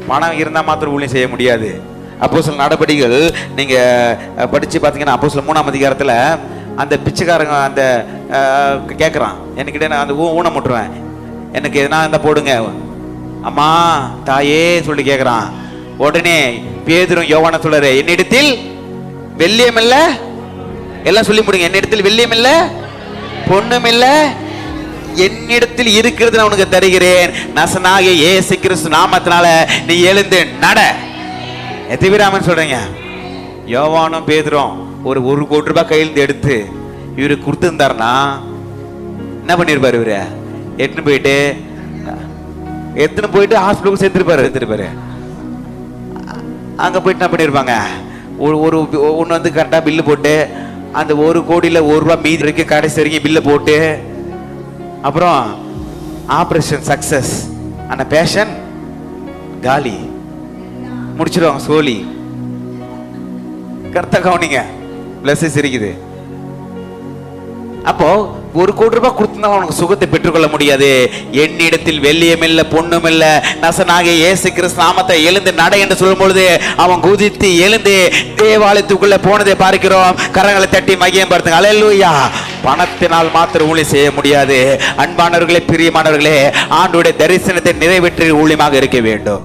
பணம் இருந்தால் மாத்திரம் ஊழியம் செய்ய முடியாது. அப்போஸ்தலர் நடபடிகள் நீங்க படிச்சு பார்த்தீங்கன்னா அப்போஸ்தலர் 3ஆம் அதிகாரத்தில் அந்த பிச்சைக்காரங்க அந்த கேட்குறான், என்கிட்ட நான் அந்த ஊனம் முட்டுருவேன், எனக்கு எதனா இருந்தால் போடுங்க அம்மா தாயே சொல்லி கேட்குறான். உடனே பேதுரும் யோவானும் சொல்றாரு, என்னிடத்தில் வெள்ளியம் இல்ல, எல்லாம் சொல்லி முடிங்க, என்னிடத்தில் வெள்ளியம் இல்ல பொண்ணும் இல்ல, என்னிடத்தில் இருக்கிறது நான் உனக்கு தருகிறேன், நசனாகிய இயேசு கிறிஸ்து நாமத்தினால நீ எழுந்து நட. எத்திவிராமன் சொல்றீங்க. யோவானும் பேதுரும் ஒரு 1 கோடி ரூபாய் கையிலிருந்து எடுத்து இவரு கொடுத்துருந்தாருன்னா என்ன பண்ணிருப்பாரு? இவரு எடுத்துன்னு போயிட்டு ஹாஸ்பிட்டலுக்கு சேர்த்துருப்பாரு. அங்க போயிட்டு என்ன பண்ணிருப்பாங்க, ஒன்று வந்து கரெக்டா பில்லு போட்டு அந்த 1 கோடியில 1 ரூபாய் மீதி இருக்கு, கடைசி வரைக்கும் பில்லை போட்டு அப்புறம் ஆபரேஷன் சக்சஸ், அந்த பேஷன் காலி முடிச்சிருவாங்க சோலி. கரெக்டா கவனிங்க, பிளஸஸ் இருக்குது. அப்போ 1 கோடி ரூபாய் கொடுத்தா அவனுக்கு சுகத்தை பெற்றுக்கொள்ள முடியாது. என்னிடத்தில் வெள்ளியம் இல்ல பொண்ணும் இல்ல, நசனாகிய இயேசு கிறிஸ்து நாமத்தை எழுந்து நட என்று சொல்லும் பொழுது அவன் குதித்து எழுந்து தேவாலயத்துக்குள்ள போனதை பார்க்கிறோம். கரங்களை தட்டி மகிமைப்படுத்துங்க. அல்லேலூயா. பணத்தினால் மாத்திரம் ஊழியம் செய்ய முடியாது. அன்பானவர்களே, பிரியமானவர்களே, ஆண்டவருடைய தரிசனத்தை நிறைவேற்றி ஊழியமாக இருக்க வேண்டும்.